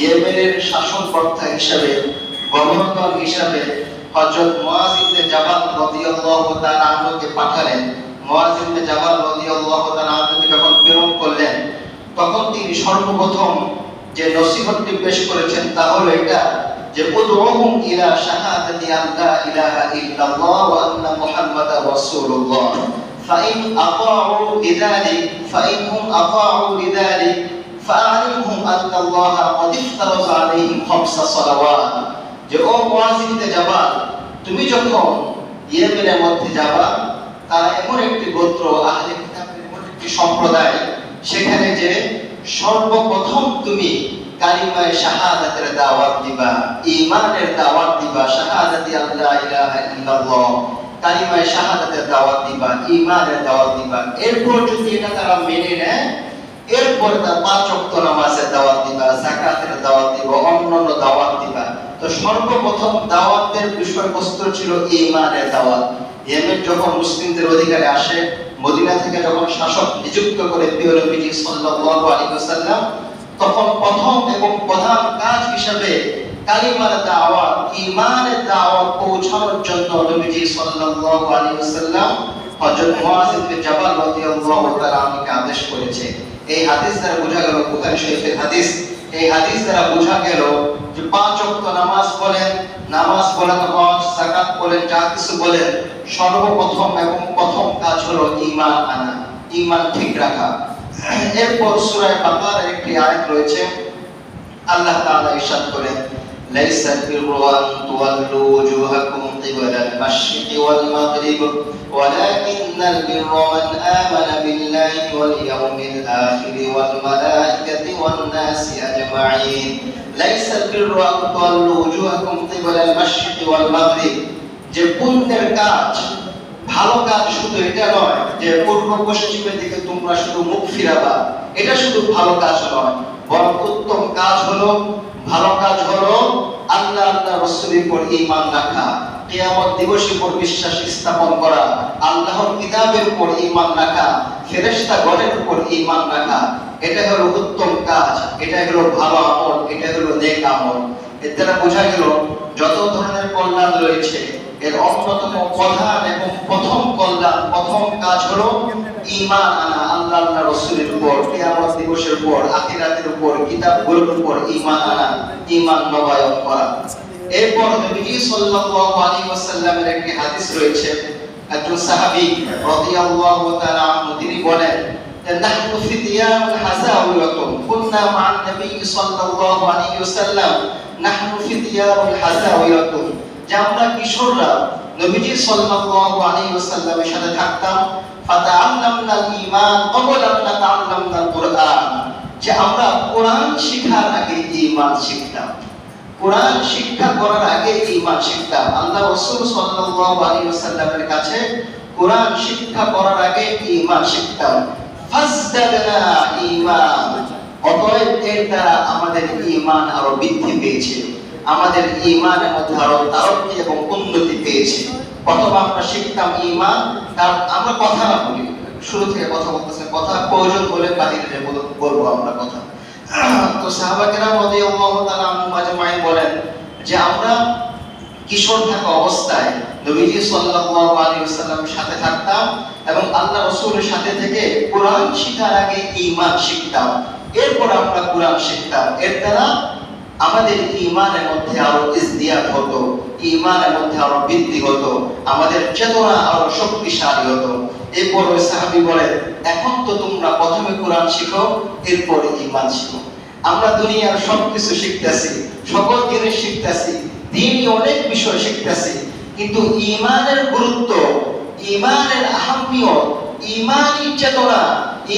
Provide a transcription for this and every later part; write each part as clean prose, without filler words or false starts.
ইয়েমেনের শাসনকর্তা হিসেবে, গভর্নর হিসেবে হযরত মুআয ইবনে জাবাল রাদিয়াল্লাহু তাআলা আনহুকে পাঠালেন। মুআয ইবনে জাবাল রাদিয়াল্লাহু তাআলা আনহুকে যখন প্রেরণ করলেন, তখন তিনি সর্বপ্রথম যে নসিহতটি পেশ করেছেন তা হলো এটা যে উদউহুম ইলা শাহাদাতি আল্লা ইলাহা ইল্লাল্লাহ ওয়া আন্না মুহাম্মাদার রাসূলুল্লাহ ফাইন আতাউ লিযালিক ফাইনহুম আতাউ লিযালিক ফাআলিমহুম আন্নাল্লাহ ক্বাদ ইফতারাযা আলাইহিম খামসা সালাওয়াত। যে ও মুআয ইবনে জাবাল, তুমি যখন ইয়েমেনের মধ্যে যাবা, তারা এমন একটি গোত্র, আহলে কিতাবের এমন একটি সম্প্রদায়, সেখানে যে সর্বপ্রথম তুমি কালিমায়ে শাহাদাতের দাওয়াত দিবা, ঈমানের দাওয়াত দিবা, শাহাদাতি আল্লা ইলাহা ইল্লাল্লাহ, কালিমায়ে শাহাদাতের দাওয়াত দিবা, ঈমানের দাওয়াত দিবা। এরপর যদি এটা তারা মেনে নেয়, এরপর তার 5 ওয়াক্ত নামাজের দাওয়াত দিবা, যাকাতের দাওয়াত দিবা, অন্যান্য দাওয়াত দিবা। তো সর্বপ্রথম দাওয়াতের বিষয়বস্তু ছিল ঈমানের দাওয়াত। ইয়েমেন যখন মুসলিমদের অধিকারে আসে, মদিনা থেকে যখন শাসক নিযুক্ত করে প্রিয় নবীজি সাল্লাল্লাহু আলাইহি ওয়াসাল্লাম, তখন প্রথম এবং প্রধান কাজ হিসেবে কালিমার দাওয়াত, ঈমানের দাওয়াত পৌঁছানোর জন্য নবীজি সাল্লাল্লাহু আলাইহি ওয়াসাল্লাম হযরত মুআয ইবনে জাবাল রাদিয়াল্লাহু তাআলা আনহুকে আদেশ করেছে। এই হাদিস দ্বারা বোঝা গেল, বুখারী শরীফের হাদিস, এই হাদিস দ্বারা বোঝা গেল যে 5 ওয়াক্ত নামাজ বলেন, নামাজ বলেন, হজ, যাকাত বলেন, যা কিছু বলেন, সর্বপ্রথম এবং প্রথম কাজ হলো ঈমান আনা, ঈমান ঠিক রাখা। এরপর সূরা বাকারার একটি আয়াত রয়েছে, আল্লাহ তাআলা ইরশাদ করেন, লাইসা বিররু আন তুওয়াল্লু ওজুহাকুম কিবালাল মাশরিকি ওয়াল মাগরিব ওয়ালাকিন্নাল বিররা মান আমানা বিল্লাহি ওয়াল ইয়াউমিল আখির ওয়াল মালাইকাতি ওয়ান নাসি আজমাইন। লাইসা বিররু আন তুওয়াল্লু ওজুহাকুম কিবালাল মাশরিকি ওয়াল মাগরিব, যে পুণ্যের কাজ, ভালো কাজ শুধু এটা নয় যে পূর্ব পশ্চিমের দিকে তোমরা শুধু মুখ ফিরাবা, এটা শুধু ভালো কাজ নয়, বরং উত্তম কাজ হলো, ভালো কাজ হলো আল্লাহ আল্লাহ রাসূলের উপর ঈমান রাখা, কিয়ামত দিবসের উপর বিশ্বাস স্থাপন করা, আল্লাহর কিতাবের উপর ঈমান রাখা, ফেরেশতাগণের উপর ঈমান রাখা। এটা হলো উত্তম কাজ, এটা হলো ভালো আমল, এটা হলো নেক আমল। এর দ্বারা বোঝা গেল যত ধরনের কল্যাণ রয়েছে, এর অন্যতম প্রধান এবং প্রথম কল্যাণ, প্রথম কাজ হলো ঈমান আনা, আল্লাহ আল্লাহ রাসূলের উপর, কিয়ামত দিবসের উপর, আখিরাতের উপর, কিতাবগুলোর উপর ঈমান আনা, ঈমান নবায়ন করা। এরপর নবী সাল্লাল্লাহু আলাইহি ওয়াসাল্লামের একটি হাদিস রয়েছে, একজন সাহাবী রাদিয়াল্লাহু তাআলা আনহু তিনি বলেন, নাহনু ফিতিয়ানুন হাযাওয়াতুন কুননা মা'আন নবী সাল্লাল্লাহু আলাইহি ওয়াসাল্লাম, নাহনু ফিতিয়ানুল হাযাওয়াতুন, যে আমরা কিশোররা নবীজি সাল্লাল্লাহু আলাইহি ওয়াসাল্লামের সাথে থাকতাম, ফাতাআল্লামনাল ঈমান ক্বাবলা আন নাতাআল্লামনাল কুরআন, যে আমরা কোরআন শিখার আগে ঈমান শিখতাম, কোরআন শিক্ষা করার আগে ঈমান শিখতাম। আল্লাহ রাসূল সাল্লাল্লাহু আলাইহি ওয়াসাল্লামের কাছে কোরআন শিক্ষা করার আগে ঈমান শিখতাম। ফাজদাদনা ঈমান, অতএব এর দ্বারা আমাদের ঈমান আরো বৃদ্ধি পেয়েছে, আমাদের ঈমানের মধ্যে আরো তারক্কি এবং উন্নতি পেয়েছে। প্রথমে আমরা শিখতাম ঈমান, কারণ আমরা কথা না বলি, শুরু থেকে কথা বলতেছে, কথা প্রয়োজন বলে বাহিরে বলবো আমরা কথা। তো সাহাবা কেরাম রাদিয়াল্লাহু তাআলা আনহুম আজমাইন বলেন যে আমরা কিশোর থাকা অবস্থায় নবীজি সাল্লাল্লাহু আলাইহি ওয়াসাল্লামের সাথে থাকতাম এবং আল্লাহ রাসূলের সাথে থেকে কোরআন শিখার আগে ঈমান শিখতাম, এরপর আমরা কোরআন শিখতাম। এর দ্বারা আমাদের ঈমানের মধ্যে আরো ইজদিয়াদ হতো, ঈমানের মধ্যে আরো বৃদ্ধি হতো, আমাদের চেতনা আরো শক্তিশালী হতো। এরপর ওই সাহাবী বলে, এখন তো তোমরা প্রথমে কোরআন শিখো, এরপর ঈমান শিখো। আমরা দুনিয়ার সবকিছু শিখতেছি, সকল জিনিস শিখতেছি, দ্বীনি অনেক বিষয় শিখতেছি, কিন্তু ঈমানের গুরুত্ব, ঈমানের আহমিয়ত, ঈমানি চেতনা,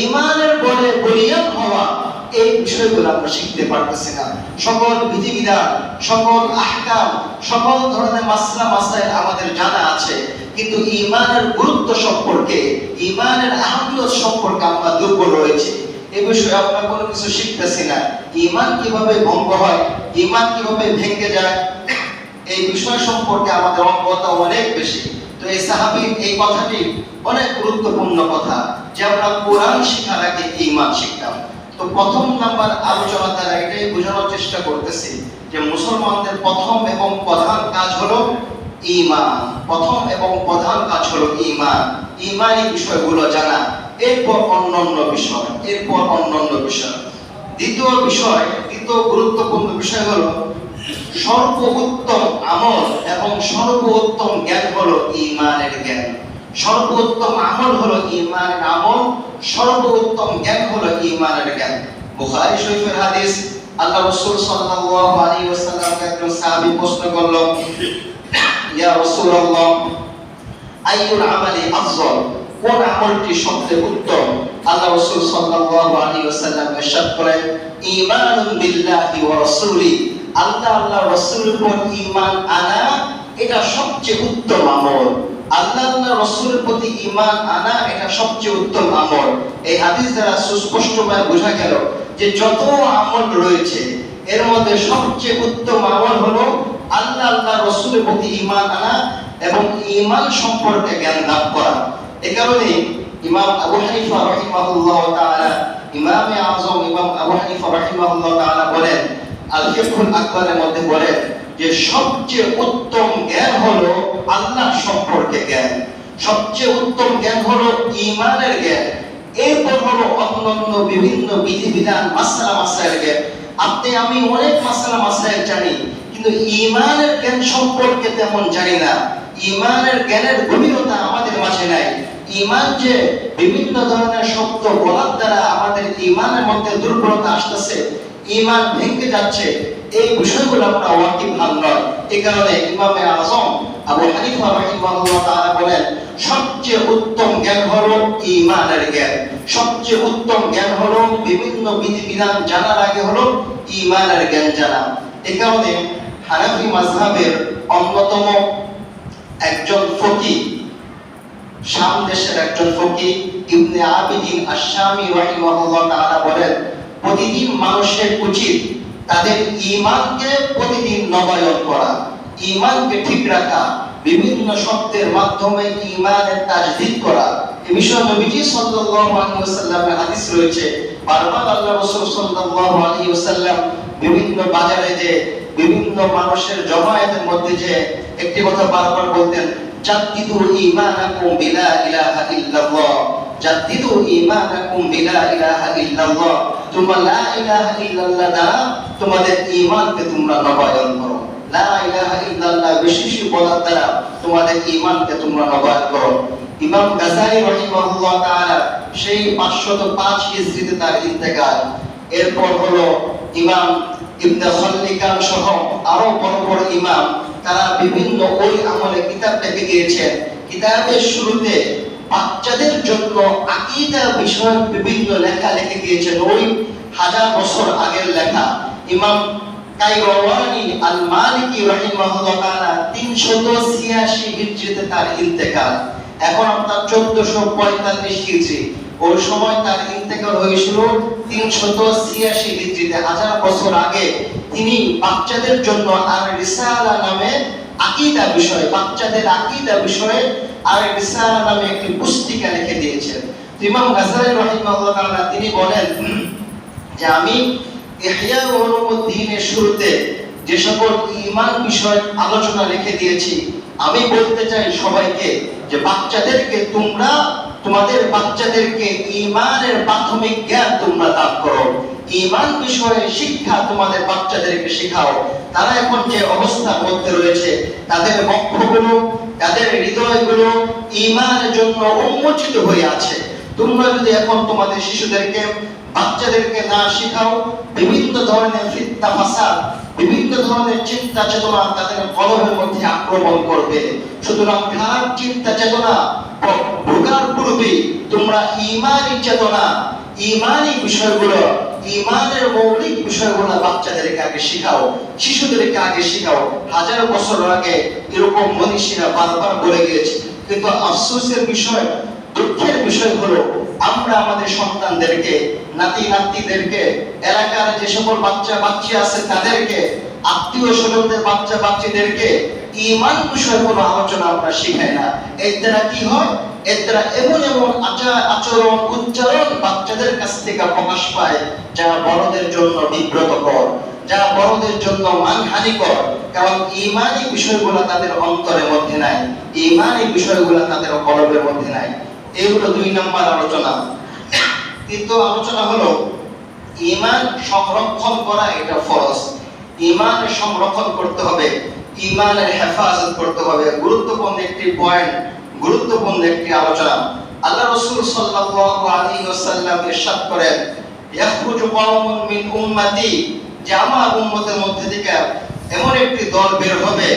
ঈমানের বলে বলিয়ান হওয়া, এই বিষয়গুলো আমরা শিখতে পারতেছি না। সকল বিধিবিধান, সকল আহকাম, সকল ধরনের মাসলা মাসাইল আমাদের জানা আছে, কিন্তু ঈমানের গুরুত্ব সম্পর্কে, ঈমানের আহমিয়ত সম্পর্কে আমরা দুর্বল রয়েছে। এই বিষয়ে আমরা কোনো কিছু শিখতেছি না। ঈমান কিভাবে ভঙ্গ হয়, ঈমান কিভাবে ভেঙে যায়, এই বিষয় সম্পর্কে আমাদের অজ্ঞতা অনেক বেশি। তো এই সাহাবীর এই কথাটি অনেক গুরুত্বপূর্ণ কথা যে আমরা কোরআন শিখার আগে ঈমান শিখতাম। তো প্রথম নাম্বার আলোচনা দ্বারা এটাই বোঝানোর চেষ্টা করতেছি যে মুসলমানদের প্রথম এবং প্রধান কাজ হলো ঈমান। প্রথম এবং প্রধান কাজ হলো ঈমান, ঈমানী বিষয়গুলো জানা, এরপর অন্যান্য বিষয়, এরপর অন্যান্য বিষয়। দ্বিতীয় গুরুত্বপূর্ণ বিষয় হলো সর্বোত্তম আমল এবং সর্বোত্তম জ্ঞান হলো ঈমানের জ্ঞান। সর্বোত্তম আমল হলো ঈমানের আমল, সর্বোত্তম জ্ঞান হলো ঈমানের জ্ঞান। বুখারী শরীফের হাদিস, আল্লাহ রাসূল সাল্লাল্লাহু আলাইহি ওয়াসাল্লামকে একজন সাহাবী প্রশ্ন করল, ইয়া রাসূলুল্লাহ, আইয়ুল আমালি আফযল, কোন আমলটি সবচেয়ে উত্তম? আল্লাহ রাসূল সাল্লাল্লাহু আলাইহি ওয়াসাল্লাম ইরশাদ করেন, ঈমানুন বিল্লাহি ওয়া রাসূলি, আল্লাহ রাসূলের উপর ঈমান আনা এটা সবচেয়ে উত্তম আমল। আল্লাহ রাসূলের প্রতি ঈমান আনা এটা সবচেয়ে উত্তম আমল। এই হাদিস দ্বারা সুস্পষ্টভাবে বোঝা গেল যে যত আমল রয়েছে এর মধ্যে সবচেয়ে উত্তম আমল হলো আল্লাহ রাসূলের প্রতি ঈমান আনা এবং ঈমান সম্পর্কে জ্ঞান লাভ করা। এই কারণে ইমাম আবু হানিফা রাহিমাহুল্লাহ তাআলা, ইমামে আযম ইমাম আবু হানিফা রাহিমাহুল্লাহ তাআলা বলেন, আল ফিকহুল আকবরের মধ্যে বলেন যে সবচেয়ে উত্তম জ্ঞান হলো আল্লাহ সম্পর্কে জ্ঞান, সবচেয়ে উত্তম জ্ঞান হলো ঈমানের জ্ঞান, এরপর হলো অন্যান্য বিভিন্ন বিধিবিধান মাসআলা মাসাইল জ্ঞান। আপনি আমি অনেক মাসআলা মাসাইল জানি, কিন্তু ঈমানের জ্ঞান সম্পর্কে তেমন জানি না। ঈমানের জ্ঞানের গভীরতা আমাদের মাঝে নাই। ঈমান যে বিভিন্ন ধরনের শব্দ বলার দ্বারা আমাদের ঈমানের মধ্যে দুর্বলতা আসতেছে, ঈমান ভেঙে যাচ্ছে, এই বিষয়গুলো আমরা ওয়াকিবহাল নয়। এই কারণে ইমামে আযম আবু হানিফা রাহিমাহুল্লাহ তাআলা বলেন সবচেয়ে উত্তম জ্ঞান হলো ঈমানের জ্ঞান, সবচেয়ে উত্তম জ্ঞান হলো বিভিন্ন বিধিবিধান জানার আগে হলো ঈমানের জ্ঞান জানা। এই কারণে হানাফি মাযহাবের অন্যতম একজন ফকিহ, শাম দেশের একজন ফকিহ ইবনে আবিদিন আশ-শামী রাহিমাহুল্লাহ তাআলা বলেন, প্রতিদিন মানুষের উচিত তাদের ঈমানকে প্রতিদিন নবায়ন করা, ঈমানকে ঠিক রাখা, বিভিন্ন শব্দের মাধ্যমে ঈমানের তাজদীদ করা। এই বিষয়ে নবীজি সাল্লাল্লাহু আলাইহি ওয়াসাল্লামের হাদিস রয়েছে। বারবার আল্লাহ রাসূল সাল্লাল্লাহু আলাইহি ওয়াসাল্লাম বিভিন্ন বাজারে যে বিভিন্ন মানুষের জমায়েতের মধ্যে যে একটি কথা বারবার বলতেন, জাদ্দিদু ঈমানাকুম বিলা ইলাহা ইল্লাল্লাহ, জাদ্দিদু ঈমানাকুম বিলা ইলাহা ইল্লাল্লাহ, তোমরা লা ইলাহা ইল্লাল্লাহ দ্বারা তোমাদের ঈমানকে তোমরা নবায়ন করো। লা ইলাহা ইল্লাল্লাহ বেশি বলার দ্বারা তোমাদের ঈমানকে তোমরা নবায়ন করো। ইমাম গাযালি রাহিমাহুল্লাহ তাআলা সেই 505 হিজরিতে তার ইন্তেকাল। এরপর হলো ইমাম ইবনে খাল্লিকান সহ আরো বড় বড় ইমাম, তারা বিভিন্ন ওই আমলে কিতাব লিখে গিয়েছেন। কিতাবের শুরুতে বাচ্চাদের জন্য আকীদা বিষয়ক বিভিন্ন লেখা লিখে গিয়েছেন, ওই 1000 বছর আগের লেখা। ইমাম কায়রওয়ানি আল মালিকি রাহিমাহুল্লাহ তাআলা 386 হিজরিতে তার ইন্তেকাল। এখন আপনার 1445 হিজরি, ওই সময় তার ইন্তেকাল হয়েছিল 386 হিজরিতে, 1000 বছর আগে। তিনি বাচ্চাদের জন্য আর রিসালা নামে আকীদা বিষয়, বাচ্চাদের আকীদা বিষয়ে আর রিসালা নামে একটি পুস্তিকা লিখে দিয়েছেন। ইমাম গাযালি রাহিমাহুল্লাহ তাআলা তিনি বলেন যে আমি ইহয়া উলুমুদ্দিনের শুরুতে যে সকল ঈমান বিষয় আলোচনা লিখে দিয়েছি, আমি বলতে চাই সবাইকে যে বাচ্চাদেরকে তোমরা তোমাদের বাচ্চাদেরকে ঈমানের প্রাথমিক জ্ঞান তোমরা দান করো, ঈমান বিষয়ে শিক্ষা তোমাদের বাচ্চাদেরকে শেখাও। তারা এখন যে অবস্থার মধ্যে রয়েছে, তাদের বক্ষগুলো, তাদের হৃদয়গুলো ঈমানের জন্য উন্মোচিত হয়ে আছে। তোমরা যদি এখন তোমাদের শিশুদেরকে বাচ্চাদেরকে না শেখাও, বিভিন্ন ধরনের ফিতনা ফাসাদ, বিভিন্ন ধরনের চিন্তা চেতনা তাদের কলমের মধ্যে আক্রমণ করবে। সুতরাং খারাপ চিন্তা চেতনা ঢোকার পূর্বে তোমরা ঈমানী চেতনা, ঈমানী বিষয়গুলো, ঈমানের মৌলিক বিষয়গুলো বাচ্চাদেরকে আগে শেখাও, শিশুদেরকে আগে শেখাও। 1000 বছর আগে এরকম মনীষীরা বারবার বলে গিয়েছে, কিন্তু আফসোসের বিষয়, দুঃখের বিষয় হলো আমরা আমাদের সন্তানদেরকে, নাতি নাতনিদেরকে, এলাকার যে সকল বাচ্চা বাচ্চি আছে তাদেরকে, আত্মীয় স্বজনদের বাচ্চা বাচ্চিদেরকে ঈমান বিষয়ে কোনো আলোচনা আমরা শিখাই না। এর দ্বারা কি হয়? এর দ্বারা এমন এমন আচরণ উচ্চারণ বাচ্চাদের কাছ থেকে প্রকাশ পায় যা বড়দের জন্য বিব্রতকর। যা বড়দের জন্য মানহানিকর, কারণ ঈমানি বিষয়গুলো তাদের অন্তরের মধ্যে নাই, ঈমানি বিষয়গুলো তাদের কলবের মধ্যে নাই। এই হলো 2 নম্বর আলোচনা। তৃতীয় আলোচনা হলো ঈমান সংরক্ষণ করা, এটা ফরজ। ঈমান সংরক্ষণ করতে হবে, ঈমানের হেফাজত করতে হবে। গুরুত্বপূর্ণ একটি পয়েন্ট, গুরুত্বপূর্ণ একটি আলোচনা। আল্লাহ রাসূল সাল্লাল্লাহু আলাইহি ওয়াসাল্লাম ইরশাদ করেন, ইয়াখরুজু কওমুন মিন উম্মতি, যে আমার উম্মতের মধ্যে থেকে এমন একটি দল বের হবে,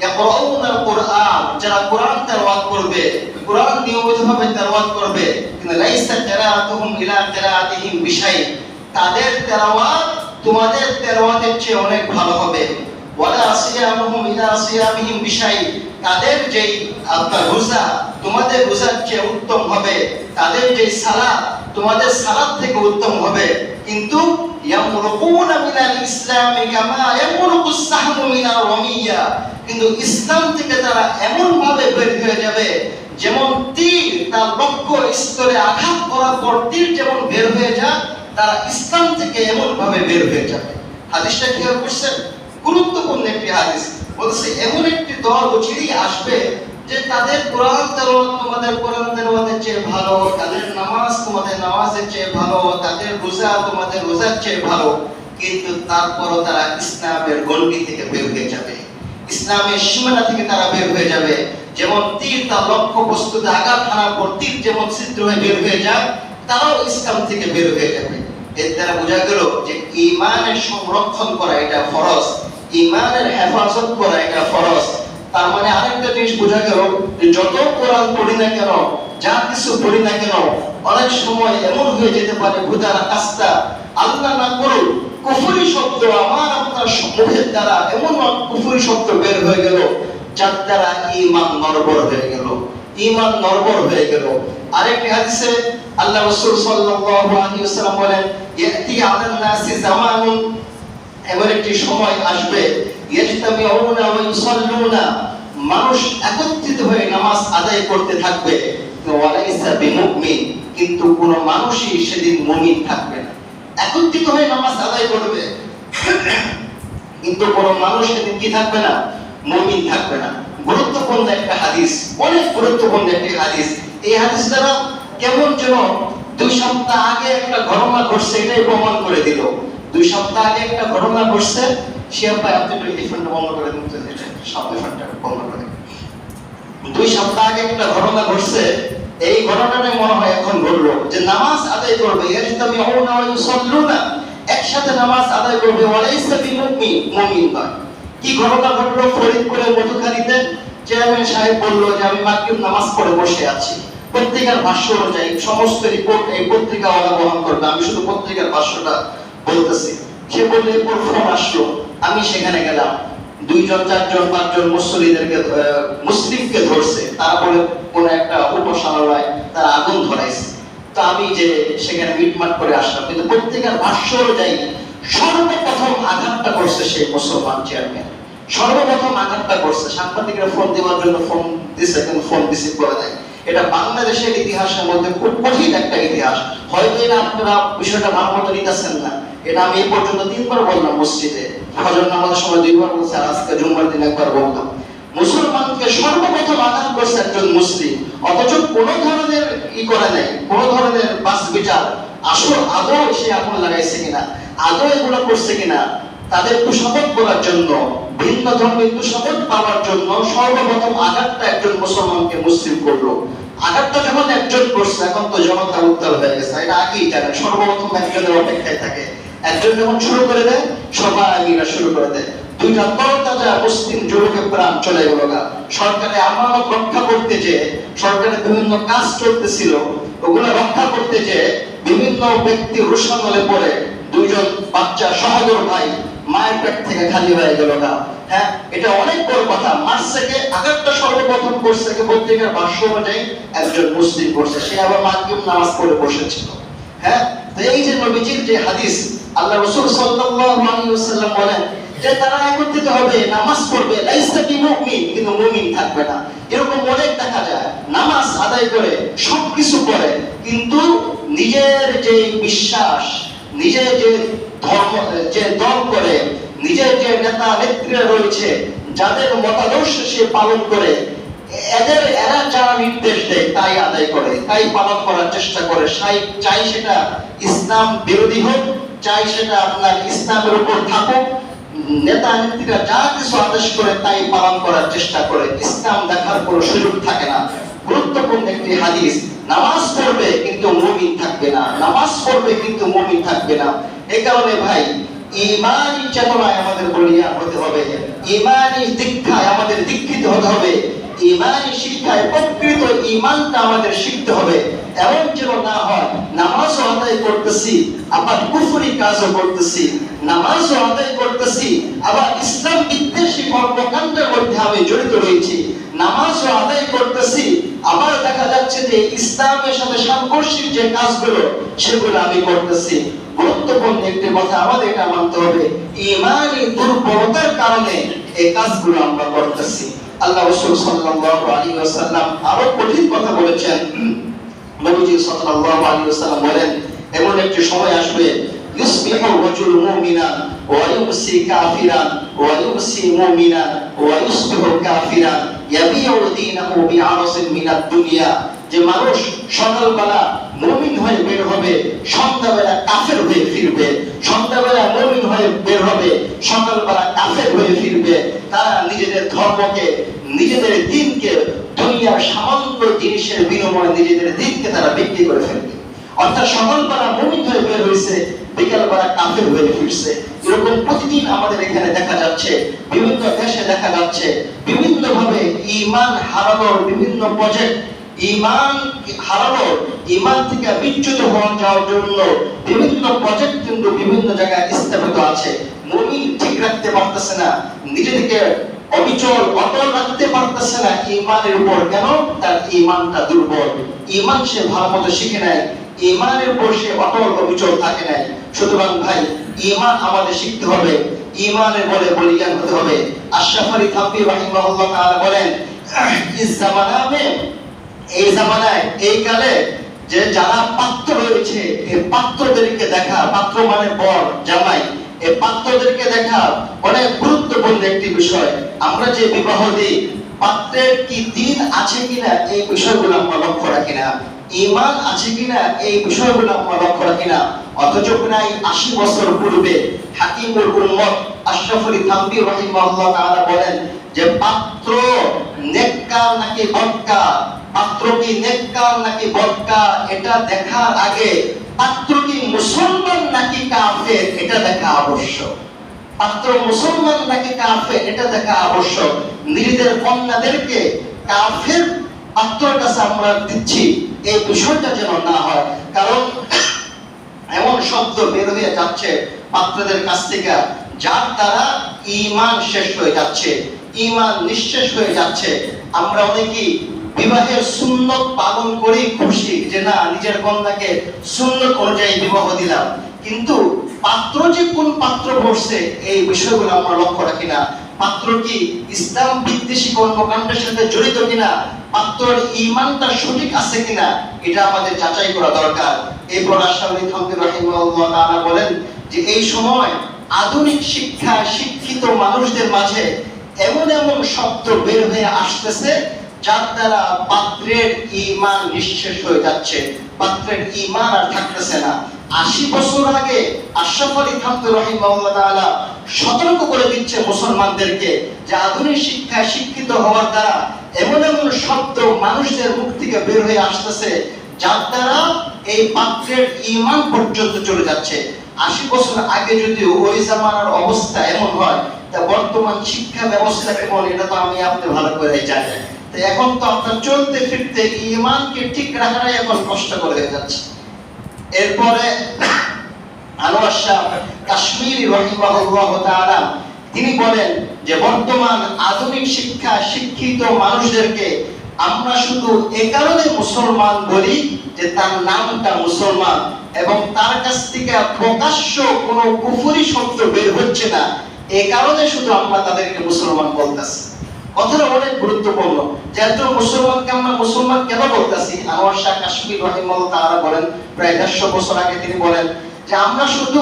ইয়াকরাউনাল কুরআন, যারা কোরআন তেলাওয়াত করবে, কোরআন নিয়মিতভাবে তেলাওয়াত করবে, কিন্তু লাইসা কিরাআতুহুম ইলা কিরাআতিহিম বিশাই, তাদের তেলাওয়াত তোমাদের তেলাওয়াতের চেয়ে অনেক ভালো হবে। ওয়ালা সিয়ামুহুম ইলা সিয়ামিহিম বিশাই, তাদের যেই আপনার রোজা তোমাদের রোজার চেয়ে উত্তম হবে, তাদের যেই সালাত তোমাদের সালাত থেকে উত্তম হবে। কিন্তু ইয়ামরুকুনা মিনাল ইসলামি কামা ইয়ামরুকুস সাহমু মিনার রামিয়া, কিন্তু ইসলাম থেকে তারা এমন ভাবে বের হয়ে যাবে যেমন তীর তার লক্ষ্য স্তরে আঘাত করার পর তীর যেমন বের হয়ে যায়, তারা ইসলাম থেকে এমন ভাবে বের হয়ে যাবে। হাদিসটা কি করছেন? গুরুত্বপূর্ণ একটি হাদিস। বলছে এমন একটি দল অচিরেই আসবে যে তাদের কোরআন তেলাওয়াত তোমাদের কোরআন তেলাওয়াতের চেয়ে ভালো, তাদের নামাজ তোমাদের নামাজের চেয়ে ভালো, তাদের রোজা তোমাদের রোজার চেয়ে ভালো, কিন্তু তারপরও তারা ইসলামের গণ্ডি থেকে বের হয়ে যাবে, ইসলামের সীমানা থেকে তারা বের হয়ে যাবে। যেমন তীর তার লক্ষ্য বস্তুতে আঘাত হানার পর তীর যেমন ছিদ্র হয়ে বের হয়ে যায়, তারাও ইসলাম থেকে বের হয়ে যাবে। এর দ্বারা বোঝা গেল যে ঈমানের সংরক্ষণ করা এটা ফরজ, ঈমানের হেফাজত করা এটা ফরজ। তার মানে আরেকটা জিনিস বোঝা গেল যে যত কোরআন পড়ি না কেন, যা কিছু পড়ি না কেন, অনেক সময় এমন হয়ে যেতে পারে ভুতার কাজটা আল্লাহ না করুক কুফরি শব্দ আমার আপনার মুখের দ্বারা এমন কুফরি শব্দ বের হয়ে গেল যার দ্বারা ঈমান নড়বড় হয়ে গেল, ঈমান নড়বড় হয়ে গেল। আরেকটি হাদিসে আল্লাহ রাসূল সাল্লাল্লাহু আলাইহি ওয়াসাল্লাম বলেন, ইয়াতি আলান নাসি জামানুন, এমন একটি সময় আসবে ইয়াজতামিউনা ওয়া ইউসাল্লুনা, মানুষ একত্রিত হয়ে নামাজ আদায় করতে থাকবে, ওয়ালাইসা বিমুমিন, কিন্তু কোন মানুষই সেদিন মুমিন থাকবে না। একত্রিত হয়ে নামাজ আদায় করবে কিন্তু কোন মানুষ সেদিন কি থাকবে না? মুমিন থাকবে না। গুরুত্বপূর্ণ একটা হাদিস, অনেক গুরুত্বপূর্ণ একটি হাদিস। এই হাদিস দ্বারা কেমন যেন 2 সপ্তাহ আগে একটা ঘটনা ঘটছে এটাই প্রমাণ করে দিল। 2 সপ্তাহ আগে একটা ঘটনা ঘটছে, সে আপনি একটু এই ফোনটা বন্ধ করে দিন, সামনে ফোনটা বন্ধ করে। 2 সপ্তাহ আগে একটা ঘটনা ঘটছে, এই ঘটনাটা মনে হয় এখন ঘটলো যে নামাজ আদায় করবে, ইয়াজতামিউনা ওয়া ইউসাল্লুনা, একসাথে নামাজ আদায় করবে, ওয়ালাইসা বিমুমিন, মুমিন নয়। কি ঘটনা ঘটলো? ফরিদপুরের মধুখালীতে চেয়ারম্যান সাহেব বললো যে আমি মাগরিব নামাজ পড়ে বসে আছি, পত্রিকার ভাষ্য অনুযায়ী সমস্ত রিপোর্ট এই পত্রিকাওয়ালা বহন করবে, আমি শুধু পত্রিকার ভাষ্যটা বলতেছি। সে বললে এরপর ফোন আসলো, আমি সেখানে গেলাম, 2 জন 4 জন 5 জন মুসলিমকে ধরছে, তারা বলে কোন একটা উপাসনালয় তারা আগুন ধরাইছে। তো আমি যে সেখানে মিটমাট করে আসলাম, কিন্তু পত্রিকার ভাষ্য অনুযায়ী সর্বপ্রথম আঘাতটা করছে সেই মুসলমান চেয়ারম্যান, সর্বপ্রথম আঘাতটা করছে। সাংবাদিকরা ফোন দেওয়ার জন্য ফোন দিছে, কিন্তু ফোন রিসিভ করে দেয়। এটা বাংলাদেশের ইতিহাসের মধ্যে খুব কঠিন একটা ইতিহাস। হয়তো এটা আপনারা বিষয়টা ভালো মতো নিতেছেন না। এটা আমি এই পর্যন্ত 3 বার বললাম মসজিদে, ফজর নামাজের সময় 2 বার বলছি, আর আজকে জুমার দিন 1 বার বললাম। মুসলমানকে সর্বপ্রথম আঘাত করছে একজন মুসলিম, অথচ কোন ধরনের করে নাই, কোন ধরনের বাস বিচার আদৌ সে আগুন লাগাইছে কিনা, আদৌ এগুলো করছে কিনা, তাদের তুষামত করার জন্য, ভিন্ন ধর্মের তুষামত পাওয়ার জন্য সর্বপ্রথম আঘাতটা একজন মুসলমানকে মুসলিম করলো। আঘাতটা যখন একজন করছে, এখন তো জনতা উত্তাল হয়ে গেছে, এটা আগেই জানে, সর্বপ্রথম একজনের অপেক্ষায় থাকে। একজন যখন শুরু করে দেয়, সবাই শুরু করে দেয়। 2টা তরতাজা মুসলিম যুবকের প্রাণ চলে গেল। সরকারের আমানত রক্ষা করতে যে, সরকারের বিভিন্ন কাজ চলতেছিল, ওগুলো রক্ষা করতে যে বিভিন্ন ব্যক্তি রুশানলে পড়ে 2 জন বাচ্চা সহোদর ভাই মায়ের পেট থেকে খালি হয়ে গেল। হ্যাঁ, এটা অনেক বড় কথা। মার্চেকে আঘাতটা সর্বপ্রথম করছে পত্রিকার ভাষ্য অনুযায়ী একজন মুসলিম করছে, সে আবার মাগরিব নামাজ পড়ে বসেছিল। হ্যাঁ, তো এই যে নবীজির যে হাদিস, আল্লাহ রাসূল সাল্লাল্লাহু আলাইহি ওয়াসাল্লাম বলেন যে তারা একত্রিত হবে, নামাজ পড়বে, লাইসা বিমুমিন, কিন্তু মুমিন থাকবে না। এরকম অনেক দেখা যায়, নামাজ আদায় করে সবকিছু করে, কিন্তু নিজের যে বিশ্বাস, নিজের যে ধর্ম যে দল করে, নিজের যে নেতা নেত্রীরা রয়েছে, যাদের মতাদর্শ সে পালন করে, এরা যারা নির্দেশ দেয় তাই আদায় করে, তাই পালন করার চেষ্টা করে। চাই সেটা ইসলাম বিরোধী হোক, চাই সেটা আপনার ইসলামের উপর থাকুক, নেতা নেত্রীরা যা কিছু আদেশ করে তাই পালন করার চেষ্টা করে। ইসলাম দেখার কোনো সুযোগ থাকে না। গুরুত্বপূর্ণ একটি হাদিস, নামাজ পড়বে কিন্তু মুমিন থাকবে না, নামাজ পড়বে কিন্তু মুমিন থাকবে না। এই কারণে ভাই, ঈমানি চেতনায় আমাদের বলিয়ান হতে হবে, ঈমানি দীক্ষায় আমাদের দীক্ষিত হতে হবে, ঈমানি শিক্ষায় প্রকৃত ঈমানটা আমাদের শিখতে হবে। এমন যেন না হয় নামাজও আদায় করতেছি আবার কুফরি কাজও করতেছি, নামাজও আদায় করতেছি আবার ইসলাম বিদ্বেষী কর্মকাণ্ডের মধ্যে আমি জড়িত রয়েছি, নামাজও আদায় করতেছি আবার দেখা যাচ্ছে যে ইসলামের সাথে সাংঘর্ষিক যে কাজগুলো সেগুলো আমি করতেছি। গুরুত্বপূর্ণ একটি কথা আমাদের এটা মানতে হবে, ঈমানি দুর্বলতার কারণে এই কাজগুলো আমরা করতেছি। আল্লাহ রাসূল সাল্লাল্লাহু আলাইহি ওয়াসাল্লাম আরো কঠিন কথা বলেছেন। নবীজি সাল্লাল্লাহু আলাইহি ওয়াসাল্লাম বলেন, এমন একটি সময় আসবে ইউসবিহু রাজুল মুমিনান ওয়া ইউমসি কাফিরান ওয়া ইউমসি মুমিনান ওয়া ইউসবিহু কাফিরান ইয়াবিউ দীনাহু বিআরাসিন মিনাদ দুনিয়া, যে মানুষ সকালবেলা মুমিন হয়ে বের হবে, সন্ধ্যাবেলা কাফের হয়ে ফিরবে, সন্ধ্যাবেলা মুমিন হয়ে বের হবে, সকালবেলা কাফের হয়ে ফিরবে। তারা নিজেদের ধর্মকে, নিজেদের দ্বীনকে দুনিয়ার সামান্য জিনিসের বিনিময়ে নিজেদের দ্বীনকে তারা বিক্রি করে ফেলবে। অর্থাৎ সকালবেলা মুমিন হয়ে বের হয়েছে, বিকালবেলা কাফের হয়ে ফিরছে। এরকম প্রতিদিন আমাদের এখানে দেখা যাচ্ছে, বিভিন্ন দেশে দেখা যাচ্ছে। বিভিন্ন ভাবে ঈমান হারানোর বিভিন্ন প্রজেক্ট, ঈমান হারানোর, ঈমান থেকে বিচ্যুত হওয়া যাওয়ার জন্য বিভিন্ন প্রজেক্ট কিন্তু বিভিন্ন জায়গায় স্থাপিত আছে। মুমিন ঠিক রাখতে পারতেছে না, নিজেকে অবিচল অটল রাখতে পারতেছে না ঈমানের উপর। কেন? তার ঈমানটা দুর্বল, ঈমান সে ভালোমতো শিখে নাই, ঈমানের উপর সে অটল অবিচল থাকে নাই। সুতরাং ভাই, ঈমান আমাদের শিখতে হবে, ঈমানের বলে বলিয়ান হতে হবে। আশরাফ আলী থানভী রাহিমাহুল্লাহ তাআলা বলেন, ইস জামানা মে, এই জামানায়, এই কালে যে যারা পাত্র রয়েছে, এই পাত্রদেরকে দেখা, পাত্র মানে বর জামাই, এই পাত্রদেরকে দেখা অনেক গুরুত্বপূর্ণ একটি বিষয়। আমরা যে বিবাহ দিই, পাত্রের কি দ্বীন আছে কিনা এই বিষয়গুলো আমরা লক্ষ্য রাখি না, ঈমান আছে কিনা এই বিষয়গুলো আমরা লক্ষ্য রাখি না। অথচ প্রায় 80 বছর পূর্বে হাকিমুল উম্মত আশরাফ আলী থানভী রাহিমাহুল্লাহ তাআলা বলেন যে পাত্র নেককার নাকি বদকার, পাত্র কি নেককার নাকি বদকার এটা দেখার আগে পাত্র কি মুসলমান নাকি কাফের এটা দেখা আবশ্যক। পাত্র মুসলমান নাকি কাফের এটা দেখা আবশ্যক। নিজেদের কন্যাদেরকে কাফের পাত্রের কাছে আমরা দিচ্ছি, এই বিষয়টা যেন না হয়। কারণ এমন শব্দ বের হয়ে যাচ্ছে পাত্রদের কাছ থেকে যার দ্বারা ঈমান শেষ হয়ে যাচ্ছে, ঈমান নিঃশেষ হয়ে যাচ্ছে। আমরা অনেকেই বিবাহের সুন্নত পালন করি, খুশি যে না নিজের কন্যাকে সুন্নত অনুযায়ী বিবাহ দিলাম, কিন্তু পাত্র যে কোন পাত্র বসছে এই বিষয়গুলো আমরা লক্ষ্য রাখি না। পাত্র কি ইসলাম বিদ্বেষী কর্মকাণ্ডের সাথে জড়িত কিনা, পাত্রের ঈমানটা সঠিক আছে কিনা এটা আমাদের যাচাই করা দরকার। এরপর আশরাফ আলী থানভী রাহিমাহুল্লাহ তাআলা বলেন যে এই সময় আধুনিক শিক্ষা শিক্ষিত মানুষদের মাঝে এমন এমন শব্দ বের হয়ে আসতেছে যার দ্বারা পাত্রের ঈমান নিঃশেষ হয়ে যাচ্ছে, পাত্রের ঈমান আর থাকতেছে না। 80 বছর আগে আশরাফ আলী থানভী রাহিমাহুল্লাহ তাআলা সতর্ক করে দিচ্ছে মুসলমানদেরকে যে আধুনিক শিক্ষায় শিক্ষিত হওয়ার দ্বারা এমন এমন শব্দ মানুষদের মুখ থেকে বের হয়ে আসতেছে যার দ্বারা এই পাত্রের ঈমান পর্যন্ত চলে যাচ্ছে। 80 বছর আগে যদি ওই জামানার অবস্থা এমন হয়, তা বর্তমান শিক্ষা ব্যবস্থা কেমন এটা তো আমি আপনি ভালো করে জানি। তো এখন তো আপনার চলতে ফিরতে ঈমানকে ঠিক রাখাটাই এখন কষ্ট করে হয়ে যাচ্ছে। এরপরে আনোয়ার শাহ কাশ্মীরি রাহিমাহুল্লাহ তাআলা তিনি বলেন যে বর্তমান আধুনিক শিক্ষা শিক্ষিত মানুষদেরকে আমরা শুধু এই কারণে মুসলমান বলি যে তার নামটা মুসলমান এবং তার কাছ থেকে প্রকাশ্য কোনো কুফরি শব্দ বের হচ্ছে না, এই কারণে শুধু আমরা তাদেরকে মুসলমান বলতেছি। কথাটা অনেক গুরুত্বপূর্ণ যে একজন মুসলমানকে আমরা মুসলমান কেন বলতেছি। আনোয়ার শাহ কাশ্মীরি রাহিমাহুল্লাহ তাআলা বলেন প্রায় 150 বছর আগে তিনি বলেন যে আমরা শুধু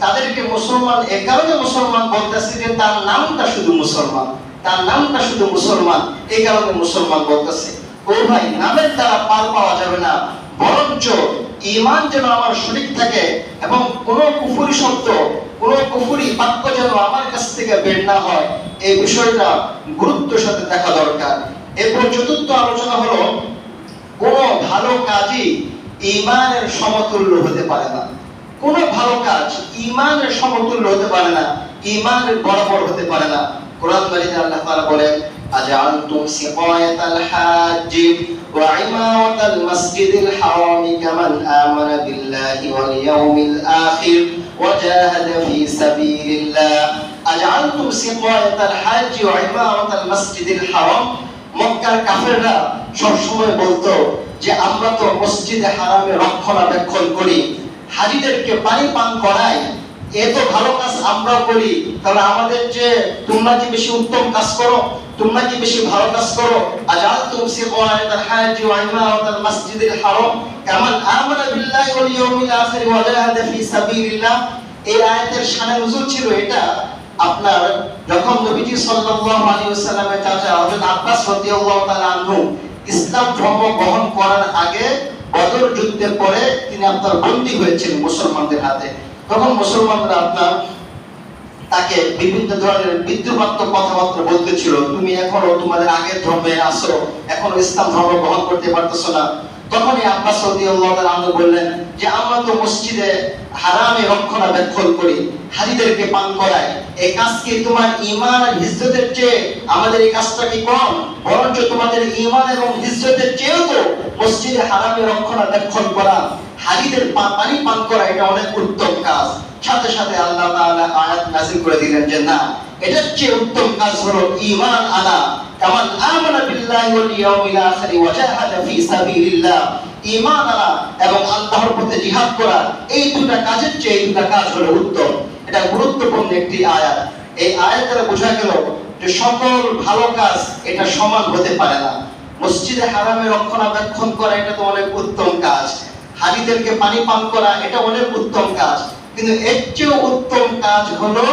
তাদেরকে মুসলমান এ কারণে মুসলমান বলতেছি যে তার নামটা শুধু মুসলমান, তার নামটা শুধু মুসলমান, এই কারণে মুসলমান বলতেছি। ও ভাই, নামের দ্বারা পার পাওয়া যাবে না, বরঞ্চ ঈমান যেন আমার শরীর থাকে এবং কোনো কুফরি শব্দ, কোনো কুফরি বাক্য যেন আমার কাছ থেকে বের না হয়, এই বিষয়টা গুরুত্বের সাথে দেখা দরকার। এরপর চতুর্থ আলোচনা হলো, কোনো ভালো কাজই ঈমানের সমতুল্য হতে পারে না। কোনো ভালো কাজ ঈমানের সমতুল্য হতে পারে না, ঈমানের বরাবর হতে পারে না। কোরআন মাজিদে আল্লাহ তাআলা বলেন, আজআলতুম সিকায়াতাল হাজ্জ ওয়া ইমারাতাল মাসজিদিল হারাম কামান আমানা বিল্লাহি ওয়াল ইয়াউমিল আখির ওয়া জাহাদা ফি সাবিলিল্লাহ। আজআলতুম সিকায়াতাল হাজ্জ ওয়া ইমারাতাল মাসজিদিল হারাম। মক্কার কাফেররা সব সময় বলতো যে আমরা তো মসজিদে হারামে রক্ষণাবেক্ষণ করি, হাজীদেরকে পানি পান করাই, এত ভালো কাজ আমরাও করি, তাহলে আমাদের যে তোমরা কি বেশি উত্তম কাজ করো, তোমরা কি বেশি ভালো কাজ করো? আজআলতুম সিকায়াতাল হাজ্জ ওয়া ইমারাতাল মাসজিদিল হারাম কামান আমানা বিল্লাহি ওয়াল ইয়াউমিল আখির ওয়া জাহাদা ফি সাবিলিল্লাহ। এই আয়াতের শানে নুজুল ছিল এটা আপনার যখন নবীজি সাল্লাল্লাহু আলাইহি ওয়াসাল্লামের চাচা হযরত আব্বাস রাদিয়াল্লাহু তাআলা আনহু ইসলাম ধর্ম গ্রহণ করার আগে বদর যুদ্ধের পরে তিনি আপনার বন্দী হয়েছিলেন মুসলমানদের হাতে। তখন মুসলমানরা আপনার তাকে বিভিন্ন ধরনের বিদ্রুপাত্মক কথাবার্তা বলতেছিল, তুমি এখনো তোমাদের আগের ধর্মে আসো, এখনো ইসলাম ধর্ম গ্রহণ করতে পারতেছো না। তখনই আব্বাস রাদিয়াল্লাহু তাআলা আনহু বললেন যে আমরা তো মসজিদে হারামে রক্ষণাবেক্ষণ করি, হাজীদেরকে পান করাই, এই কাজ কি তোমার ঈমান আর হিজরতের চেয়ে আমাদের এই কাজটা কি কম? বরঞ্চ তোমাদের ঈমান এবং হিজরতের চেয়েও তো মসজিদে হারামে রক্ষণাবেক্ষণ করা, হাজীদের পানি পান করা এটা অনেক উত্তম কাজ। সাথে সাথে আল্লাহ তাআলা আয়াত নাযিল করে দিলেন যে না, এটার চেয়ে উত্তম কাজ হলো ঈমান আনা কামান আমানা বিল্লাহি ওয়াল ইয়াউমিল আখির ওয়া জাহাদা ফি সাবিলিল্লাহ। ঈমান আনা এবং আল্লাহর পথে জিহাদ করা, এই দুটো কাজের চেয়ে এই দুটো কাজ হলো উত্তম। এটা গুরুত্বপূর্ণ একটি আয়াত। এই আয়াত দ্বারা বোঝা গেল যে সকল ভালো কাজ এটা সমান হতে পারে না। মসজিদে হারামে রক্ষণাবেক্ষণ করা এটা তো অনেক উত্তম কাজ, হাজীদেরকে পানি পান করা এটা অনেক উত্তম কাজ, কিন্তু এর চেয়ে উত্তম কাজ হলো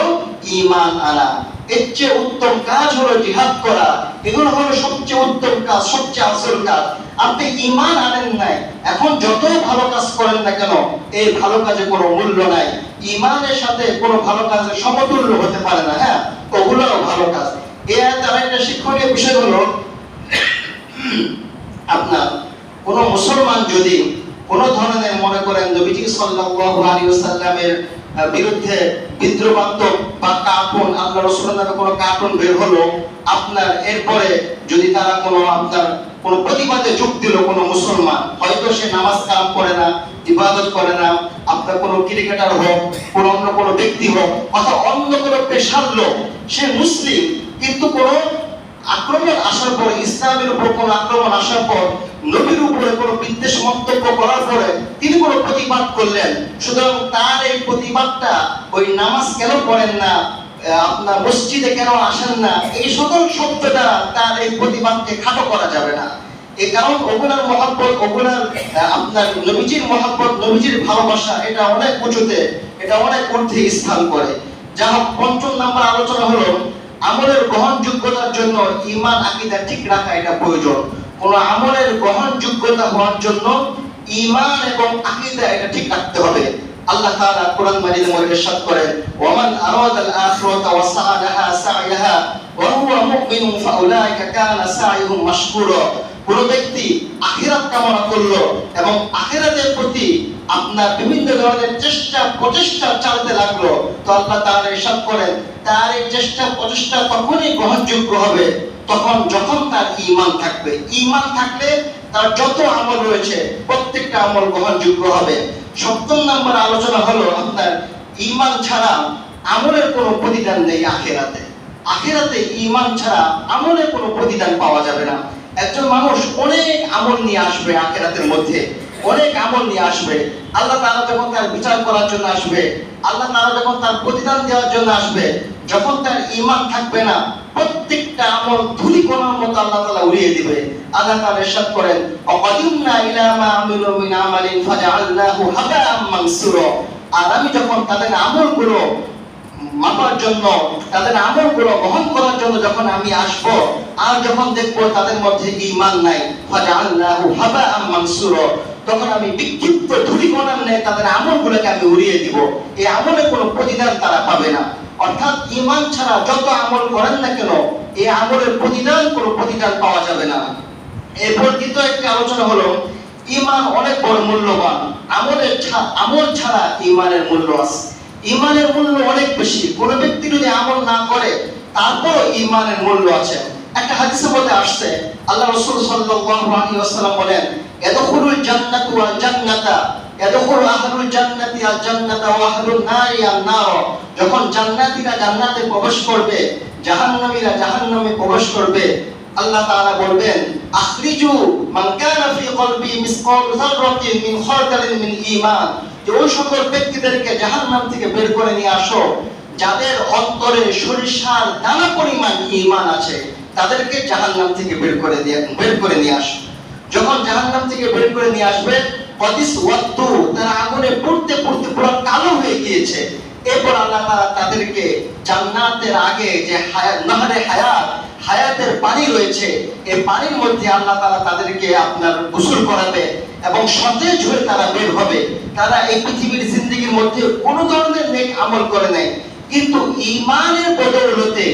ঈমান আনা, এর চেয়ে উত্তম কাজ হলো জিহাদ করা। এগুলো হলো সবচেয়ে উত্তম কাজ, সবচেয়ে আসল কাজ। আপনি ঈমান আনেন নাই, এখন যত ভালো কাজ করেন না কেন এই ভালো কাজে কোনো মূল্য নাই। ঈমানের সাথে কোনো ভালো কাজের সমতুল্য হতে পারে না। হ্যাঁ, ওগুলোও ভালো কাজ। এর আরেকটা শিক্ষণীয় বিষয় হলো আপনার কোন মুসলমান যদি কোন ধরনের মনে করেন নবীজি সাল্লাল্লাহু আলাইহি ওয়াসাল্লামের বিরুদ্ধে বিদ্রোহাত্মক বা কার্টুন, আল্লাহ রাসূলের নামে কোনো কার্টুন বের হলো, আপনার এরপরে যদি তারা কোনো আপনার কোনো প্রতিবাদে যোগ দিল, কোনো মুসলমান হয়তো সে নামাজ কালাম করে না, ইবাদত করে না, আপনার কোনো ক্রিকেটার হোক, কোনো অন্য কোনো ব্যক্তি হোক, অথবা অন্য কোনো পেশার লোক, সে মুসলিম কিন্তু কোনো আক্রমণ আসার পর, ইসলামের উপর কোনো আক্রমণ আসার পর, নবীর উপরে কোনো বিদ্বেষ মন্তব্য করার পরে তিনি কোনো প্রতিবাদ করলেন, সুতরাং তার এই প্রতিবাদটা ওই নামাজ কেন পড়েন না, আপনার মসজিদে কেন আসেন না, এই সকল শব্দ দ্বারা তার এই প্রতিবাদকে খাটো করা যাবে না। এই কারণ ওগুলার মহব্বত, ওগুলার আপনার নবীজির মহব্বত, নবীজির ভালোবাসা এটা অনেক উঁচুতে, এটা অনেক ঊর্ধ্বে স্থান করে। যা হোক, পঞ্চম নাম্বার আলোচনা হলো আমলের গ্রহণযোগ্যতার জন্য ঈমান আকীদা ঠিক রাখা এটা প্রয়োজন। কোন আমলের গ্রহণযোগ্যতা হওয়ার জন্য ঈমান এবং আকীদা এটা ঠিক রাখতে হবে। আল্লাহ তাআলা কোরআন মাজিদে ইরশাদ করেন, ওয়ামান আরাদাল আখিরাতা ওয়া সাআলাহা সা'য়াহা ওয়া হুয়া মুমিনুন ফাউলাইকা কানা সা'য়ুহুম মাশকুরা। কোন ব্যক্তি আখিরাত কামনা করলো এবং আখিরাতের প্রতি আপনার বিভিন্ন ধরনের চেষ্টা প্রচেষ্টা চালাতে লাগলো, তো আল্লাহ তাআলা ইরশাদ করেন তার এই চেষ্টা প্রচেষ্টা তখনই গ্রহণযোগ্য হবে তখন যখন তার ঈমান থাকবে। ঈমান থাকলে তার যত আমল রয়েছে প্রত্যেকটা আমল গ্রহণযোগ্য হবে। সপ্তম নম্বর আলোচনা হলো আপনার ঈমান ছাড়া আমলের কোনো প্রতিদান নেই আখিরাতে। আখিরাতে ঈমান ছাড়া আমলের কোনো প্রতিদান পাওয়া যাবে না। একজন মানুষ অনেক আমল নিয়ে আসবে আখিরাতের মধ্যে, অনেক আমল নিয়ে আসবে। আল্লাহ তাআলা যখন তার বিচার করার জন্য আসবে, আল্লাহ তাআলা যখন তার প্রতিদান দেওয়ার জন্য আসবে, যখন তার ঈমান থাকবে না প্রত্যেকটা আমল ধূলিকণার মতো আল্লাহ তাআলা উড়িয়ে দিবে। আল্লাহ তাআলা ইরশাদ করেন, ওয়াকাদিমনা ইলা মা আমিলু মিন আমালিন ফাজআলনাহু হাবাআম মানসুরা। আর আমি যখন তাদের আমলগুলো মাপার জন্য, তাদের আমলগুলো বহন করার জন্য যখন আমি আসব, আর যখন দেখবো তাদের মধ্যে ঈমান নাই, ফাজআলনাহু হাবাআম মানসুরা, তখন আমি বিক্ষিপ্ত ধূলিকণার ন্যায় তাদের আমলগুলোকে আমি উড়িয়ে দিব। এই আমলে কোনো প্রতিদান তারা পাবে না। অর্থাৎ ঈমান ছাড়া যত আমল করেন না কেন, এই আমলের কোনো প্রতিদান পাওয়া যাবে না। এরপর দ্বিতীয় একটি আলোচনা হলো, ঈমান অনেক বড় মূল্যবান। আমল ছাড়া ঈমানের মূল্য আছে। ঈমানের মূল্য অনেক বেশি। কোন ব্যক্তি যদি আমল না করে তারপর ঈমানের মূল্য আছে। একটা হাদিসের মধ্যে আসছে, আল্লাহ রাসূল সাল্লাল্লাহু আলাইহি ওয়াসাল্লাম বলেন, ইয়াদখুলুল জান্নাতু ওয়াল জান্নাতা, ইয়াদখুলু আহলুল জান্নাতি আল জান্নাতা ওয়া আহলুন নারি আন নার। যখন জান্নাতীরা জান্নাতে প্রবেশ করবে, জাহান্নামীরা জাহান্নামে প্রবেশ করবে, আল্লাহ তাআলা বলবেন, আখরিজু মান কানা ফি কলবি মিসকাল যাররাতিন মিন খারদালিন মিন ঈমান। যে ওই সকল ব্যক্তিদেরকে জাহান্নাম থেকে বের করে নিয়ে আসো যাদের অন্তরে সরিষার দানা পরিমাণ ঈমান আছে, তাদেরকে জাহান্নাম থেকে বের করে নিয়ে আসো। যখন জাহান্নাম থেকে বের করে নিয়ে আসবে, কদিস ওয়াত্তু, তারা আগুনে পুড়তে পুড়তে পুরো কালো হয়ে গিয়েছে। এরপর আল্লাহ তাআলা তাদেরকে জান্নাতের আগে যে নহরে হায়াতের পানি রয়েছে, এই পানির মধ্যে আল্লাহ তাআলা তাদেরকে আপনার গোসল করাবে এবং সতেজ হয়ে তারা বের হবে। তারা এই পৃথিবীর জিন্দেগির মধ্যে কোনো ধরনের নেক আমল করে নাই, কিন্তু ঈমানের বদৌলতে,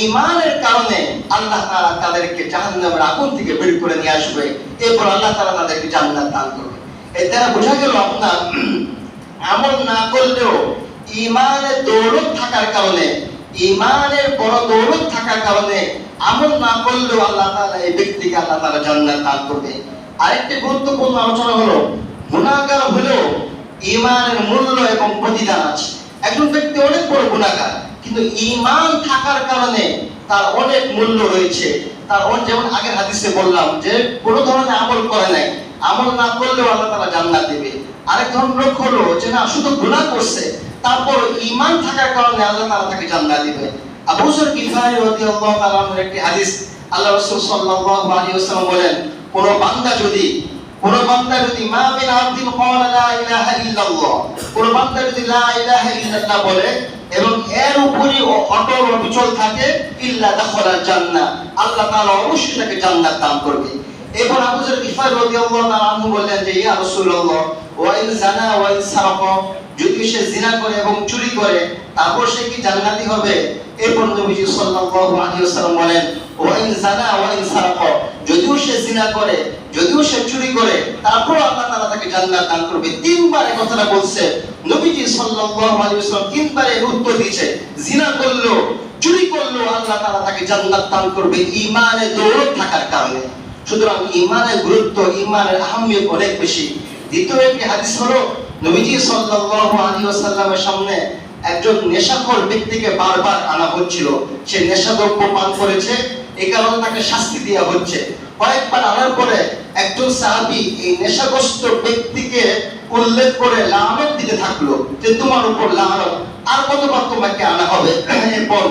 ঈমানের কারণে আল্লাহ তাআলা তাদেরকে জাহান্নামের আগুন থেকে বের করে নিয়ে আসবে। এরপর আল্লাহ তাআলা তাদেরকে জান্নাত দান করবে। এর দ্বারা বোঝা গেল আপনার আমল না করলেও ঈমানের দৌলত থাকার কারণে, ঈমানের বড় দৌলত থাকার কারণে আমল না করলেও আল্লাহ তাআলা এই ব্যক্তিকে আল্লাহ তাআলা জান্নাত দান করবে। আরেকটি গুরুত্বপূর্ণ আলোচনা হলো, গুনাহগার হলেও ঈমানের মূল্য এবং প্রতিদান আছে। একজন ব্যক্তি অনেক বড় গুনাহগার, কিন্তু ঈমান থাকার কারণে তার অনেক মূল্য রয়েছে। যেমন আগের হাদিসে বললাম যে কোনো ধরনের আমল করে নাই, আমল না করলেও আল্লাহ তাআলা জান্নাত দেবে। আরেক ধরনের লোক হলো যে না, শুধু গুনাহ করছে, তারপর ঈমান থাকার কারণে আল্লাহ তাআলা তাকে জান্নাত দিবে। আবু যর গিফারী রাদিয়াল্লাহু তাআলা এর একটি হাদিস, আল্লাহ রাসূল সাল্লাল্লাহু আলাইহি ওয়াসাল্লাম বলেন, কোন বান্দা যদি মা মিন আবদিন ক্বালা লা ইলাহা ইল্লাল্লাহ, কোন বান্দা যদি লা ইলাহা ইল্লাল্লাহ বলে এবং এর উপরই অটল অবিচল থাকে, ইল্লা দাখালাল জান্নাহ, আল্লাহ তাআলা অবশ্যই তাকে জান্নাত দান করবে। এরপর আবু যর গিফারী রাদিয়াল্লাহু তাআলা আনহু বললেন যে, ইয়া রাসূলুল্লাহ, ওয়া ইন জানা ওয়া ইন সারাকা, যদি সে জিনা করে এবং চুরি করে তারপর সে কি জান্নাতি হবে? এরপর নবীজি সাল্লাল্লাহু আলাইহি ওয়াসাল্লাম বলেন, ওয়া ইন জানা ওয়া ইন সারাকা, যদিও সে জিনা করে, যদিও সে চুরি করে, তারপর আল্লাহ তাআলা তাকে জান্নাত দান করবে। তিনবার এই কথাটা বলছে নবীজি সাল্লাল্লাহু আলাইহি ওয়াসাল্লাম, তিনবার এর উত্তর দিয়েছে, জিনা করলো, চুরি করলো, আল্লাহ তাআলা তাকে জান্নাত দান করবে ঈমানের দৌলত থাকার কারণে। সুতরাং ঈমানের গুরুত্ব, ঈমানের আহমিয়ত অনেক বেশি। দ্বিতীয় একটি হাদিস হলো, নবীজি সাল্লাল্লাহু আলাইহি ওয়াসাল্লামের সামনে একজন নেশাখোর ব্যক্তিকে বারবার আনা হচ্ছিল। সে নেশাদ্রব্য পান করেছে, এই কারণে তাকে শাস্তি দেওয়া হচ্ছে। কয়েকবার আনার পরে একজন সাহাবী এই নেশাগ্রস্ত ব্যক্তিকে উল্লেখ করে লানত দিতে থাকলো যে তোমার উপর লানত, আর কতবার তোমাকে আনা হবে? এরপর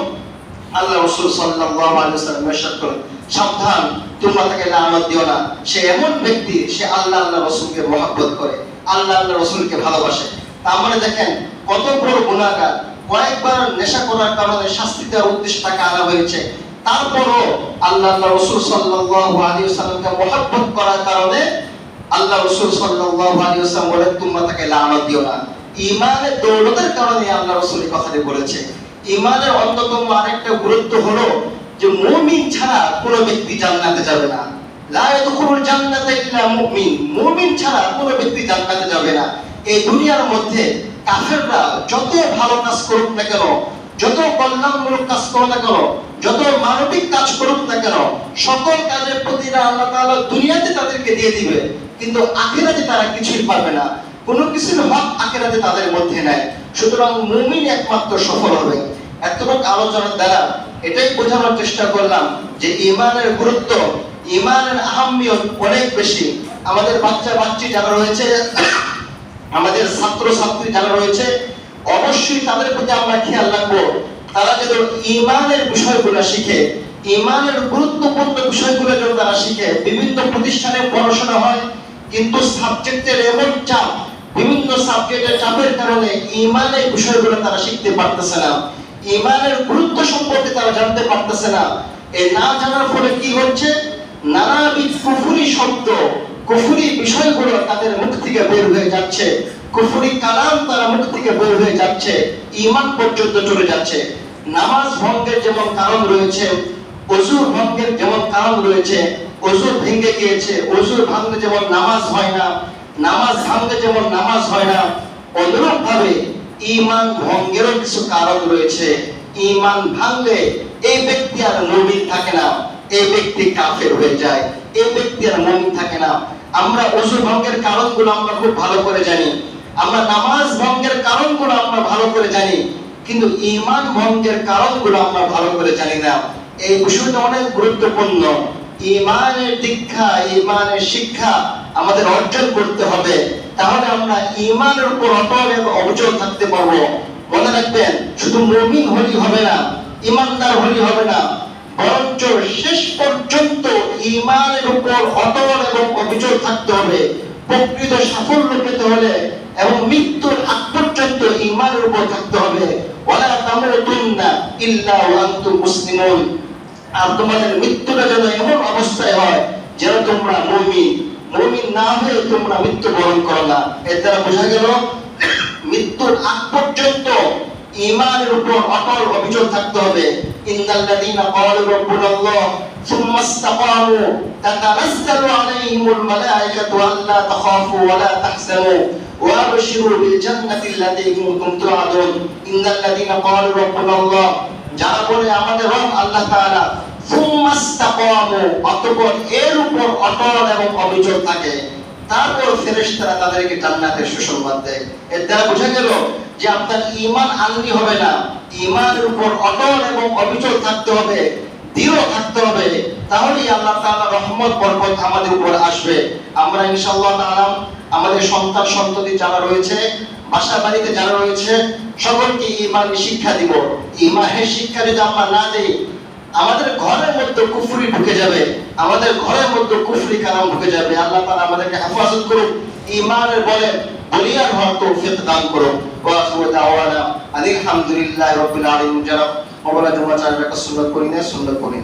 আল্লাহ রাসূল সাল্লাল্লাহু আলাইহি ওয়াসাল্লাম ইরশাদ করেন, সাবধান, তোমরা তাকে লানত দিও না। সে এমন ব্যক্তি, সে আল্লাহ রাসূলকে মহব্বত করে, আল্লাহ রাসূলকে ভালোবাসে। তার মানে দেখেন কত বড় গুনাহগার, কয়েকবার নেশা করার কারণে শাস্তি দেওয়ার উদ্দেশ্যে তাকে আনা হয়েছে। তারপরও আল্লাহ রাসূল সাল্লাল্লাহু আলাইহি ওয়াসাল্লামকে মহব্বত করার কারণে আল্লাহ রাসূল সাল্লাল্লাহু আলাইহি ওয়াসাল্লাম বলেন, তোমরা তাকে লানত দিও না। ঈমানের দৌলতের কারণে আল্লাহ রাসূল এই কথাটি বলেছে। ঈমানের অন্যতম আরেকটা গুরুত্ব হলো যে মুমিন ছাড়া কোনো ব্যক্তি জান্নাতে যাবে না। লা ইয়াদখুলুল জান্নাতা ইল্লা মুমিন, মুমিন ছাড়া কোনো ব্যক্তি জান্নাতে যাবে না। এই দুনিয়ার মধ্যে কাফেররা যত ভালো কাজ করুক না কেন, যত কল্যাণমূলক কাজ করুক না কেন, যত মানবিক কাজ করুক না কেন, সকল কাজের প্রতিদান আল্লাহ তাআলা দুনিয়াতে তাদেরকে দিয়ে দিবে, কিন্তু আখিরাতে তারা কিছুই পাবে না। কোনো কিছুর হক আখিরাতে তাদের মধ্যে নাই। সুতরাং মুমিন একমাত্র সফল হবে। এতটুকু আলোচনার দ্বারা এটাই বোঝানোর চেষ্টা করলাম যে ঈমানের গুরুত্ব, ঈমানের আহমিয়ত অনেক বেশি। আমাদের বাচ্চা যারা রয়েছে, আমাদের ছাত্র ছাত্রী যারা রয়েছে, অবশ্যই তাদের প্রতি আমরা খেয়াল রাখবো, তারা যেন ঈমানের বিষয়গুলো শিখে, ঈমানের গুরুত্বপূর্ণ বিষয়গুলো যেন তারা শিখে। বিভিন্ন প্রতিষ্ঠানে পড়াশোনা হয়, কিন্তু সাবজেক্টের এমন চাপ, বিভিন্ন সাবজেক্টের চাপের কারণে ঈমানের বিষয়গুলো তারা শিখতে পারতেছে না, ঈমানের গুরুত্ব সম্পর্কে তারা জানতে পারতেছে না। এই না জানার ফলে কি হচ্ছে, নানাবিধ কুফরি শব্দ, কুফরি বিষয়গুলো তাদের মুখ থেকে বের হয়ে যাচ্ছে, কুফরি কালাম তারা মুখ থেকে বের হয়ে যাচ্ছে, ঈমান পর্যন্ত চলে যাচ্ছে। নামাজ ভঙ্গের যেমন কারণ রয়েছে, ওযু ভঙ্গের যেমন কারণ রয়েছে, ওযু ভেঙে গিয়েছে, ওযু ভাঙলে যেমন নামাজ হয় না, নামাজ ভাঙলে যেমন নামাজ হয় না, অনুরূপ ভাবে ঈমান ভঙ্গেরও কিছু কারণ রয়েছে। ঈমান ভাঙলে এই ব্যক্তি আর মুমিন থাকে না, এই ব্যক্তি কাফের হয়ে যায়, এই ব্যক্তি আর মুমিন থাকে না। আমরা ওযু ভঙ্গের কারণগুলো আমরা খুব ভালো করে জানি, আমরা নামাজ ভঙ্গের কারণগুলো আমরা ভালো করে জানি, কিন্তু ঈমান ভঙ্গের কারণগুলো আমরা ভালো করে জানি না। এই বিষয়টা অনেক গুরুত্বপূর্ণ। ঈমানের দীক্ষা, ঈমানের শিক্ষা আমাদের অর্জন করতে হবে, তাহলে আমরা ঈমানের উপর অটল এবং অবিচল থাকতে পারবো। মনে রাখবেন, শুধু মুমিন হলেই হবে না, ঈমানদার হলেই হবে না, বরঞ্চ শেষ পর্যন্ত ঈমানের উপর অটল এবং অবিচল থাকতে হবে। প্রকৃত সাফল্য পেতে হলে এবং মৃত্যুর আগ পর্যন্ত ঈমানের উপর থাকতে হবে। ওয়ালা তামুতুন্না ইল্লা ওয়া আনতুম মুসলিমুন। আর তোমাদের মৃত্যুটা যেন এমন অবস্থায় হয় যেন তোমরা মুমিন, মুমিন না হয়ে তোমরা মৃত্যুবরণ করো না। এর দ্বারা বোঝা গেল মৃত্যুর আগ পর্যন্ত ঈমানের উপর অটল অবিচল থাকতে হবে। ইন্নাল্লাযীনা ক্বালু রাব্বুনাল্লাহ সুম্মা ইসতাকামু তাতানাজ্জালু আলাইহিমুল মালায়েকাতু আল্লা তাখাফু ওয়া লা তাহজানু ওয়া আবশিরু বিল জান্নাতিল্লাতী কুনতুম তুআদুন। ইন্নাল্লাযীনা ক্বালু রাব্বুনাল্লাহ, যারা বলে আমাদের রব আল্লাহ তাআলা, সুম্মা ইসতাকামু, অতঃপর এর উপর অটল এবং অবিচল থাকে, তারপর ফেরেশতারা তাদেরকে জান্নাতের সুসংবাদ দেয়। এর দ্বারা বোঝা গেল যে আপনার ঈমান আনলি হবে না, ঈমানের উপর অটল এবং অবিচল থাকতে হবে, দৃঢ় থাকতে হবে, তাহলেই আল্লাহ তাআলার রহমত বরকত আমাদের উপর আসবে। আমরা ইনশাআল্লাহ তাআলা আমাদের সন্তান সন্ততি যারা রয়েছে, বাসা বাড়িতে যারা রয়েছে, সকলকে ঈমানের শিক্ষা দিব। ঈমানের শিক্ষা যদি আমরা না দেই, আমাদের ঘরের মধ্যে কুফরি ঢুকে যাবে, আমাদের ঘরের মধ্যে কুফরি কালাম ঢুকে যাবে। আল্লাহ তাআলা আমাদেরকে হেফাজত করুন, ঈমানের বলে বলিয়ান হওয়ার তৌফিক দান করুন। ওয়া আখিরু দাওয়ানা আলহামদুলিল্লাহি রাব্বিল আলামিন। যারা ওয়ালা জুমা চার রাকাত সুন্নাত করি না, সুন্নাত করি।